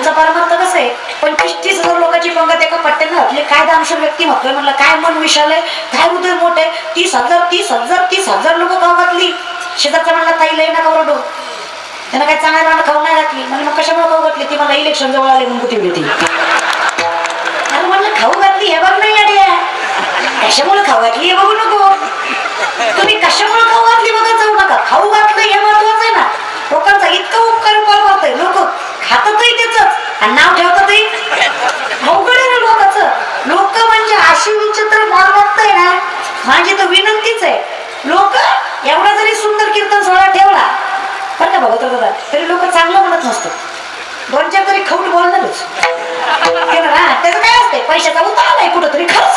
त्यांचा परमार्थ कसं आहे, 25-30 लोकांची पंगत एका पट्ट्यानं घातली. काय दानशूर व्यक्ती म्हणतोय, म्हणलं काय मन विशाल आहे, काय हृदय मोठे, 30,000 लोक गाव घातली. शेजारचा म्हणला ताई लई नका ओरडू, त्यांना काय चांगल्या राहणं खाऊ नाही घातली. म्हणजे मग कशामुळे खाऊ घातली, ती मला इलेक्शन जवळ आले म्हणून कुठे ती. अरे म्हणलं खाऊ घातली हे बघ नाही अड्या, कशामुळे खाऊ घातली हे बघू नको. तुम्ही कशामुळे खाऊ घातली बघत जाऊ नका, खाऊ घातलं हे महत्वाचं आहे ना. लोकांचा इतका उपकार परवडतोय, लोक खातातही त्याच आणि नाव ठेवतातही. अवघड आहे ना लोकांचं. लोक म्हणजे अशी विचित्र मार बघताय ना, माझी तर विनंतीच आहे, लोक एवढा जरी सुंदर कीर्तन सोहळा ठेवला बरं का बघत दादा, तरी लोक चांगलं म्हणत नसतं, 2-4 तरी खौट बोलणारच. त्याचं काय असते, पैशाचा उतार नाही कुठंतरी खर्च,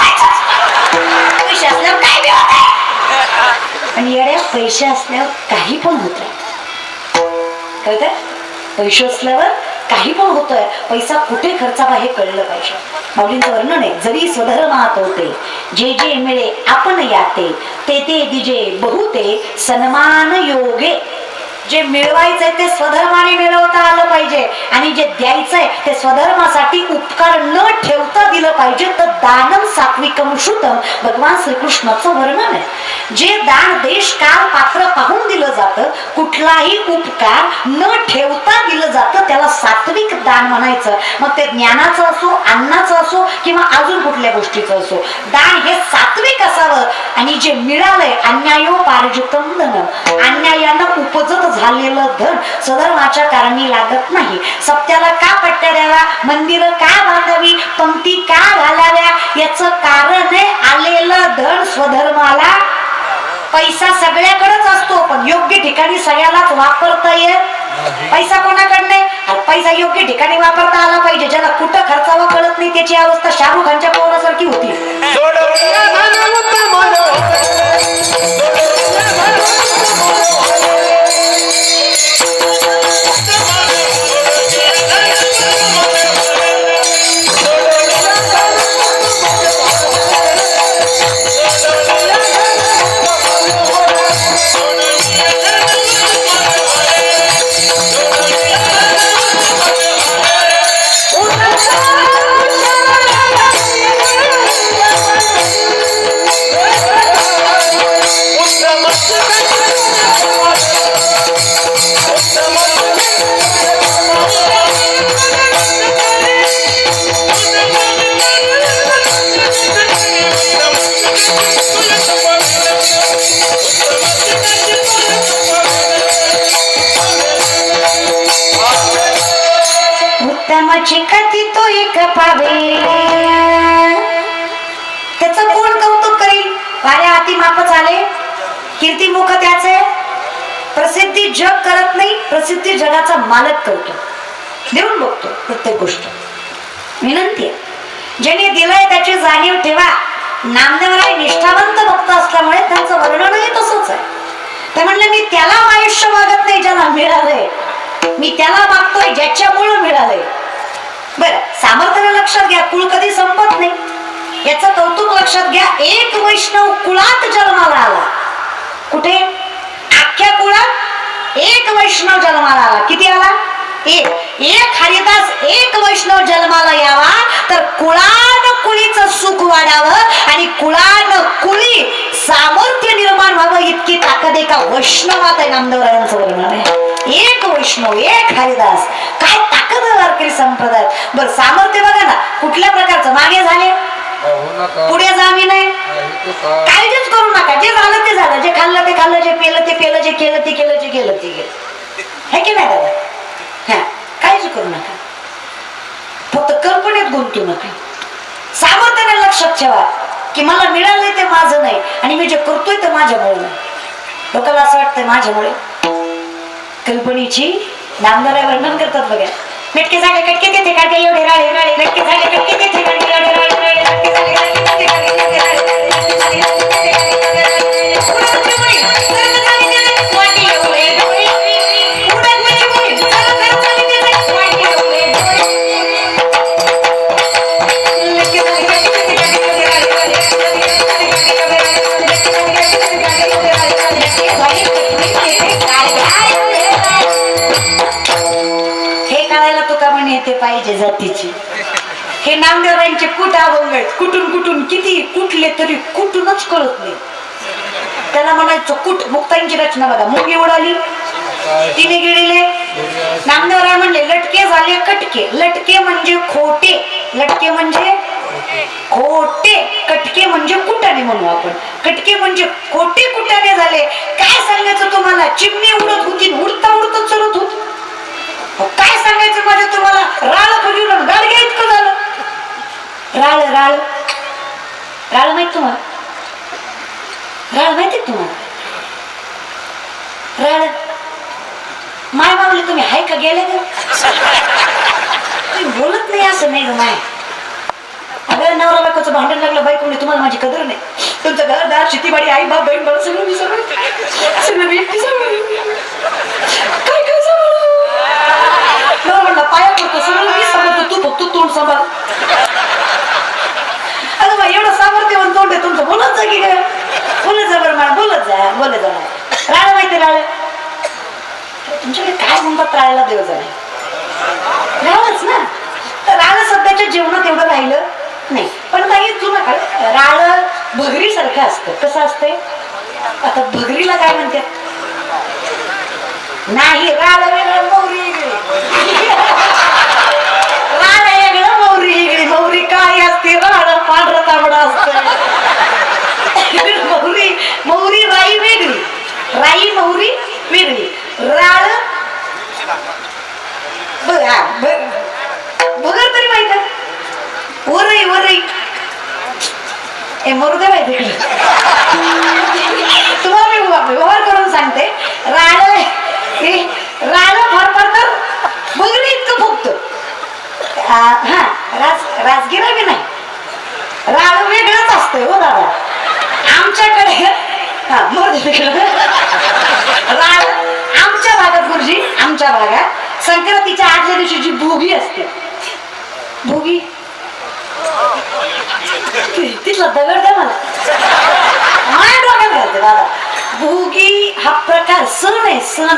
पैसे असल्यावर काय बी होत. आणि येड्या पैसे असल्यावर काही पण होत, कळत. पैसे असल्यावर काही पण होतोय, पैसा कुठे खर्चावा हे कळलं पाहिजे. माऊलींचं वर्णन आहे, जरी स्वधर्मात होते जे जे मिळे आपण याते, ते ते दिजे बहुते सन्मान योगे. जे मिळवायचंय ते स्वधर्माने मिळवता आलं पाहिजे, आणि जे द्यायचंय ते स्वधर्मासाठी उपकार न ठेवता दिलं पाहिजे. तर दानम सात्विकम श्रुतम, भगवान श्रीकृष्णाचं वर्णन आहे. जे दान देश काळ पात्र पाहून दिलं जातं, कुठलाही उपकार न ठेवता दिलं जातं, त्याला सात्विक दान म्हणायचं. मग ते ज्ञानाचं असो, अन्नाचं असो किंवा अजून कुठल्या गोष्टीचं असो, दान हे सात्विक असावं. आणि जे मिळालंय अन्यायोपार्जितम धनम, अन्यायानं उपजत झालेलं धन स्वधर्माच्या कारणी लागत नाही. सत्याला का पट्ट्या द्यावा, मंदिरं का बांधावी, पंक्ती का घालाव्या, याचं कारण आहे आलेलं धन स्वधर्माला. पैसा सगळ्याकडेच असतो, पण योग्य ठिकाणी सगळ्यालाच वापरता येत. पैसा कोणाकडे, पैसा योग्य ठिकाणी वापरता आला पाहिजे. ज्याला कुठं खर्चावा कळत नाही त्याची अवस्था शाहरुख खानच्या पोरासारखी होती. कथी तो एक पावे, त्याचं कोण कौतुक करील. वाऱ्या हाती माप चाले, कीर्तिमुख त्याचे. प्रसिद्धी जग करत नाही, प्रसिद्धी जगाचा मालक करतो. देऊन बघतो प्रत्येक गोष्ट. विनंती आहे, ज्याने दिलंय त्याची जाणीव ठेवा. नामदेवराय निष्ठावंत भक्त असल्यामुळे त्यांचं वर्णनही तसंच आहे. ते म्हणले मी त्याला आयुष्य मागत नाही ज्याला मिळालंय, मी त्याला मागतोय ज्याच्यामुळे मिळालंय. बरं, सामर्थ्याला लक्षात घ्या, कुळ कधी संपत नाही याचं कौतुक लक्षात घ्या. एक वैष्णव कुळात जन्माला आला. कुठे? अख्ख्या कुळात एक वैष्णव जन्माला आला. किती आला? एक हरिदास एक वैष्णव जन्माला यावा तर कुळान कुळीचं सुख वाढावं आणि कुळान कुळी सामर्थ्य निर्माण व्हावं, इतकी ताकद एका वैष्णवात आहे. नामदेवरायांचं वर्णन आहे. एक वैष्णव एक हरिदास, काय ताकद आहे वारकरी संप्रदायात. बरं, सामर्थ्य बघा ना कुठल्या प्रकारचं. मागे झाले, पुढे जावी नाही, काळजीच करू नका. जे झालं ते झालं, जे खाल्लं ते खाल्लं, जे पेलं ते पेलं, जे केलं ते केलं, जे केलं ते केलं. हे की नाही दादा? हा, काळजी करू नका, फक्त कल्पनेत गुंतू नका. सामर्थ्याने लक्षात ठेवा की मला मिळालंय ते माझं नाही, आणि मी जे करतोय ते माझ्यामुळे नाही. लोकांना असं वाटतंय माझ्यामुळे. कल्पनेची नामदेवराय वर्णन करतात बघा. मेटके झाले कटके तेथे काढते एवढे राळे राळे, मेटके झाले कटके तेथे काढते एवढे राळे राळे, मेटके झाले कटके तेथे काढते एवढे राळे राळे. पाहिजे जातीची. हे नामदेवरायांचे कुट अभंग आहेत. कुठून कुठून किती कुठले तरी कुठूनच कळत नाही. त्याला म्हणायचं कुट. मुक्ताईंची रचना बघा. मुंगी उडाली तिने गिळले. नामदेवराय म्हणले लटके झाले कटके. लटके म्हणजे खोटे, लटके म्हणजे खोटे, कटके म्हणजे कुटाणे म्हणू आपण. कटके म्हणजे खोटे कुटाणे झाले. काय सांगायचं तुम्हाला? चिमणी उडत होती, उडता उडत चलत होत. काय सांगायचं माझ्या तुम्हाला? राळ खजूर गाडग्या इतकं झालं. राळ राळ राळ माहित तुम्हाला? राळ माहिती तुम्हाला? राळ माय मावली तुम्ही हाय का गेले का? तुम्ही बोलत नाही असं नाही ग माय. अगं नवरा बायकोचं भांडण लागलं बायको म्हणजे तुम्हाला माझी कदर नाही. तुमचं घरदार शेतीबाडी आई बाप बहीण मला सगळं मी सगळं मी एकटी सांभाळू. काय काय सांभाळू? नवरा म्हणला पाया पडतो सगळं मी सांभाळतो, तू फक्त तोंड सांभाळ. अगं बाई एवढं सामर्थ्यवान तोंड आहे तुमचं, बोलत जा की काय? बोलत जा बरं मला, बोलत जा बोलत जा. राळ माहिती राळ? तुमच्याकडे काय म्हणतात राळाला? देव जाणे राळच ना. तर राळ सध्याच्या जीवनात एवढं राहिलं नाही. पण काही जुनं काळ राळ भगरी सारखं असतं. कसं असतंय? आता भगरीला काय म्हणतात? नाही राळ वेगळं मौरी वेगळी. राळ वेगळं मौरी वेगळी. मौरी काळी असते, राळ पांढरं तांबडं असतं. मौरी मौरी राई वेगळी, राई मौरी वेगळी. राळ भगर तरी माहित आहे? वरई वरई ए मरुदे माहिती तुम्हाला मी व्यवहार करून सांगते. राळ राळ फार फार तर भगरी इतकं फुगत. हा राजगिरा बी नाही. राळ वेगळंच असतंय हो दादा आमच्याकडे. हा मरुदे राळ आमच्या भागात गुरुजी, आमच्या भागात संक्रांतीच्या आदल्या दिवशी जी भोगी असते, भोगी तिथला दगड द्या मला, माझ्या डोक्यात घालते दादा. भोगी हा प्रकार सण आहे. सण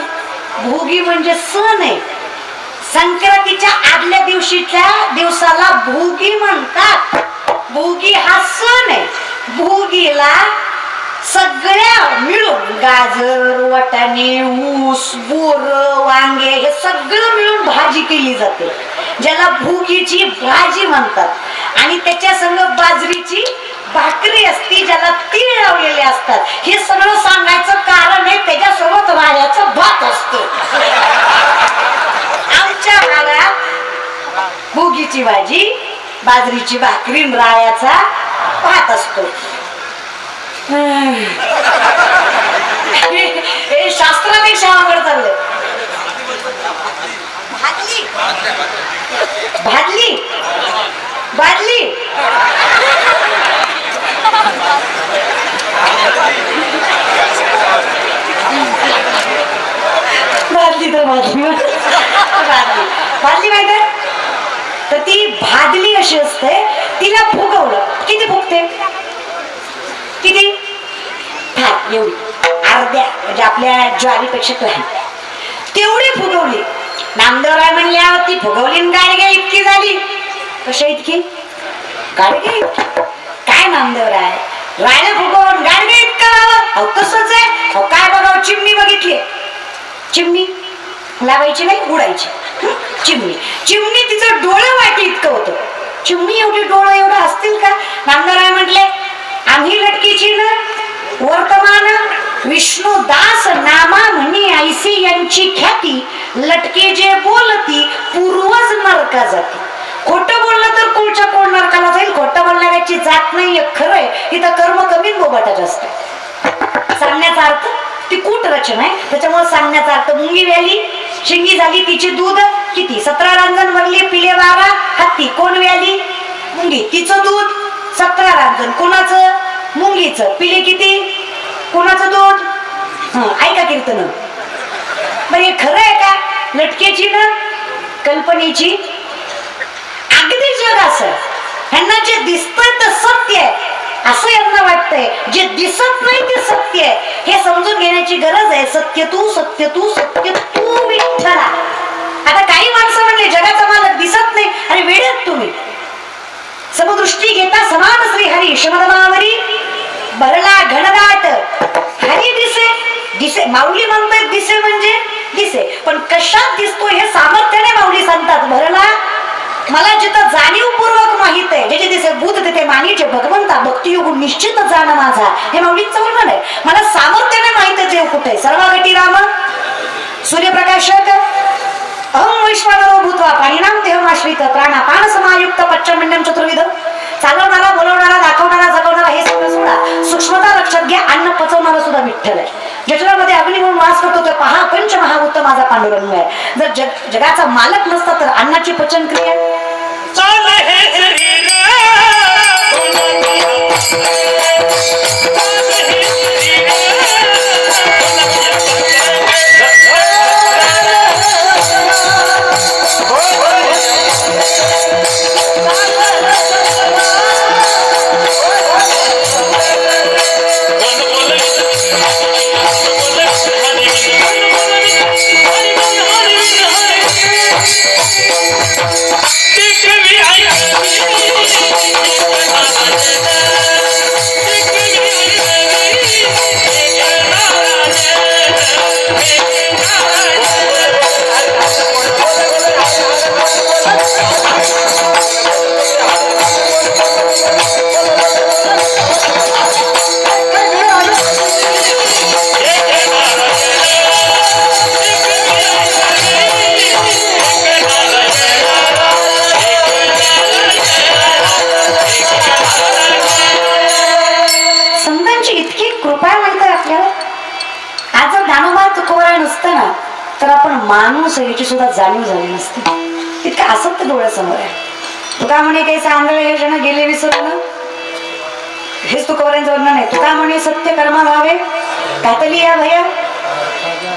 भोगी म्हणजे सण आहे. संक्रांतीच्या आदल्या दिवशीच्या दिवसाला भोगी म्हणतात. भोगी हा सण आहे. भोगीला सगळ्या मिळून गाजर वाटाणे ऊस बोर वांगे हे सगळं मिळून भाजी केली जाते, ज्याला भोगीची भाजी म्हणतात. आणि त्याच्या संग बाजरीची भाकरी असते, ज्याला तीळ लावलेले असतात. हे सगळं सांगायचं कारण आहे त्याच्यासोबत राळ्याचा भात असतो. आमच्या भागात भोगीची भाजी, बाजरीची भाकरी, राळ्याचा भात असतो. हे शास्त्रापेक्षा अवघड चाललंय. भादली भादली बादली भादली तर भादली भादली भादली माहित आहे? तर ती भादली अशी असते, तिला फुगवलं किती फुगते? किती? एवढी अर्ध्या म्हणजे आपल्या ज्वारीपेक्षा लहान तेवढी फुगवली. नामदेवराय म्हणल्या ती फुगवली गाडग्या इतकी झाली. कशा इतकी? गाडग्या इतकी. काय नामदेवराय राळ्या फुगवून गाडग्या इतकं राहावं? तसंच आहे. काय बघावं? चिमणी बघितली. चिमणी लावायची नाही, उडायची. चिमणी चिमणी तिचं डोळं वाटी इतकं होतं. चिमणी एवढी डोळं एवढं असतील का? नामदेवराय म्हटले आम्ही लटकीची ना वर्तमान विष्णुदास नामा म्हणी ऐसी यांची ख्याती. लटके जे बोलती पूर्वज नरका जाती. खोटं बोललं तर कोळच्या कोळ नरकाला जाईल. खोटं बोलणाऱ्याची जात नाही खरंय. इथं कर्म कमी बोबाटा जास्त. सांगण्याचा अर्थ ती कूट रचना आहे, त्याच्यामुळे सांगण्याचा अर्थ मुंगी व्याली शिंगी झाली तिचे दूध किती? 17 रांजण भरली पिले 12 हत्ती. कोण व्याली? मुंगी. तिचं दूध 17 रांजण. कोणाचं? मुंगीचं. पिले किती? कोणाचं दूध? ऐका कीर्तन. म्हणजे खरं आहे का? लटकेची ना कल्पनेची अगदी जग असं ह्यांना जे दिसतंय ते सत्य आहे असं यांना वाटतंय. जे दिसत नाही ते सत्य आहे हे समजून घेण्याची गरज आहे. सत्य तू सत्य तू सत्य तू विठ्ठला. आता काही माणसं म्हणले जगाचा मालक दिसत नाही. अरे वेड्यात तुम्ही. समदृष्टी घेता समान श्रीहरी शमदमावरी भरला घनदाट हरी दिसे. दिसे माऊली म्हणतोय दिसे म्हणजे दिसे, पण कशात दिसतो हे सामर्थ्याने माऊली सांगतात. भरला मला जिथं जाणीवपूर्वक माहित आहे, ज्याचे दिसे भूत तिथे मानीचे भगवंता भक्तियुग निश्चित जाण माझा, हे माऊलींचं वर्णन आहे. मला सामर्थ्याने माहित आहे देव कुठे. सर्वागती राम सूर्यप्रकाशक अहं वैश्वानरो भूत्वा पाणिनाम देहमाश्रित प्राणापान समायुक्त पच्चमंडम चतुर्विध. चालवणारा बोलवणारा दाखवणारा जगवणारा हे सगळं सोडा, सूक्ष्मता लक्षात घ्या. अन्न पचवणारा सुद्धा विठ्ठल आहे. जठरामध्ये अग्नी म्हणून वास करतो तो पहा पंचमहाभूत माझा पांडुरंग आहे. जर जगाचा मालक नसता तर अन्नाची पचन क्रिया तर आपण माणूस याची सुद्धा जाणीव झाली नसते. इतकं असत्य डोळ्यासमोर आहे. तुका म्हणे काही सांगले हे जण गेले विसरून, हेच तुकोबारांचं वर्णन आहे. तुका म्हणे सत्य कर्मा व्हावे कातली या भया,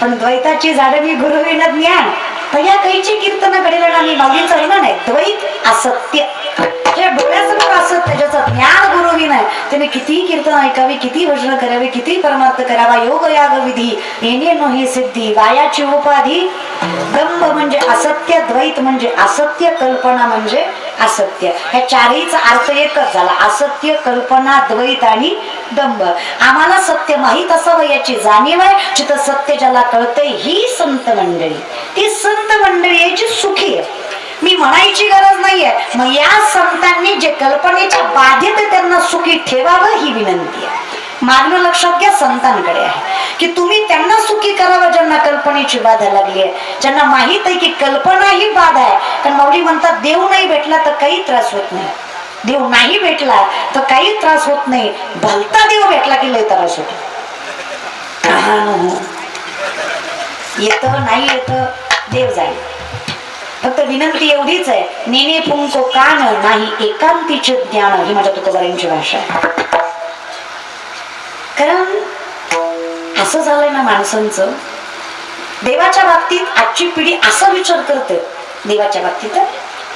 पण द्वैताची झाडणी गुरुविन ज्ञान भया कैची कीर्तन घडेल नाही. माऊलींचं वर्णन आहे द्वैत असत्य. जे डोळ्यासमोर असत्य ज्याचं ज्ञान गुरुविन आहे त्याने किती कीर्तन ऐकावे, किती भजन करावे, किती परमार्थ करावा, योग याग विधी येणे नोही सिद्धी वायाची उपाधी. ब्रह्म म्हणजे असत्य, द्वैत म्हणजे असत्य, कल्पना म्हणजे असत्य. ह्या चारहीचा अर्थ एकच झाला. असत्य, कल्पना, द्वैत आणि दंभ. आम्हाला सत्य माहीत असावं याची जाणीव आहे. जिथं सत्य ज्याला कळतंय ही संत मंडळी. ती संत मंडळी याची सुखी आहे. मी म्हणायची गरज नाहीये. मग या संतांनी जे कल्पनेच्या बाधित त्यांना सुखी ठेवावं ही विनंती आहे. मागणं लक्षात घ्या संतांकडे आहे की तुम्ही त्यांना सुखी करावं ज्यांना कल्पनेची बाधा लागली आहे, ज्यांना माहित आहे की कल्पना ही बाधा आहे. कारण माऊली म्हणतात देव नाही भेटला तर काही त्रास होत नाही. देव नाही भेटला तर काही त्रास होत नाही. भलता देव भेटला की लय त्रास होतो. येत नाही येत देव जाईल. फक्त विनंती एवढीच आहे, नेने फुंको कान नाही एकांतीचे ज्ञान. ही माझ्या तुकोबारांची भाषा आहे. कारण असं झालंय ना माणसांचं, देवाच्या बाबतीत आजची पिढी असा विचार करते. देवाच्या बाबतीत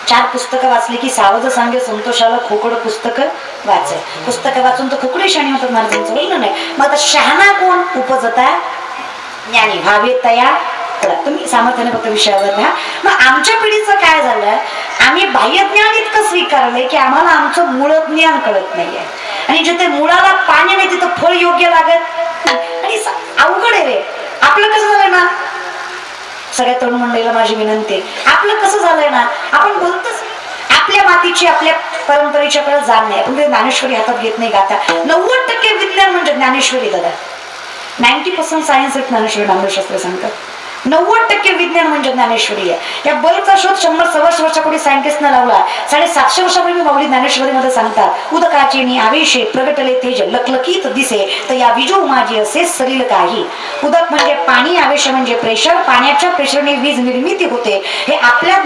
4 पुस्तकं वाचली की सावध सांगे संतोषाला खोकड पुस्तकं वाच. पुस्तकं वाचून तर खोकडे शाणी होतात महाराजांचं वर्णन आहे. मग आता शहाणा कोण उपजता ज्ञानी व्हावे तया. तुम्ही सामर्थ्याने फक्त विषयावर घ्या. मग आमच्या पिढीचं काय झालं, आम्ही बाह्य ज्ञान इतकं स्वीकारलंय की आम्हाला आमचं मूळ ज्ञान कळत नाहीये. आणि जिथे मुळाला पाणी नाही तिथं फळ योग्य लागत. आणि अवघड आहे रे. आपलं कसं झालंय ना, सगळ्या तरुण मंडळीला माझी विनंती आहे, आपलं कसं झालंय ना, आपण बोलतोच आपल्या मातीची आपल्या परंपरेच्या कडे जाण नाही. आपण ते ज्ञानेश्वरी हातात घेत नाही गाता. 90% विज्ञान म्हणजे ज्ञानेश्वरी. दादा 90% सायन्स ज्ञानेश्वरी नामदेवशास्त्र सांगतात. 90% विज्ञान म्हणजे ज्ञानेश्वरी आहे. या बल्बचा शोध 100-125 वर्षापूर्वी सायंटिस्टने लावला. 750 वर्षापूर्वी माऊली ज्ञानेश्वरी मध्ये सांगतात, उदकाचे नि आवेशे प्रगटले तेज लकलकीत दिसे तर या विजो माझी असे सरील काही. उदक म्हणजे पाणी, आवेश म्हणजे प्रेशर. पाण्याच्या प्रेशरने वीज निर्मिती होते. हे आपल्या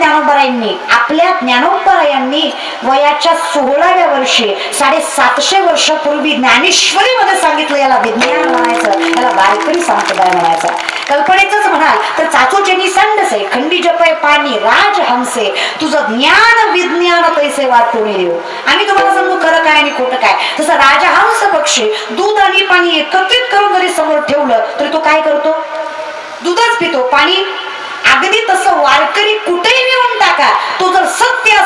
ज्ञानोबरायांनी वयाच्या 16व्या वर्षी 750 वर्षापूर्वी ज्ञानेश्वरी मध्ये सांगितलं. याला विज्ञान म्हणायचं, याला वारकरी संप्रदाय म्हणायचा. कल्पनेचंच म्हणाल तर चाचोचेनी संडसे खंडी जपय पाणी राज हंसे तुझं ज्ञान विज्ञान पैसे वाटून येऊ. आम्ही तुम्हाला सांगू खरं काय आणि खोटं काय. तसं राजहंस पक्षी दूध आणि पाणी एकत्रित करून जरी समोर ठेवलं तरी तो काय करतो, दूधच पितो. पाणी अगदी तसं वारकरी कुठेही नेऊन टाका, तो जर सत्य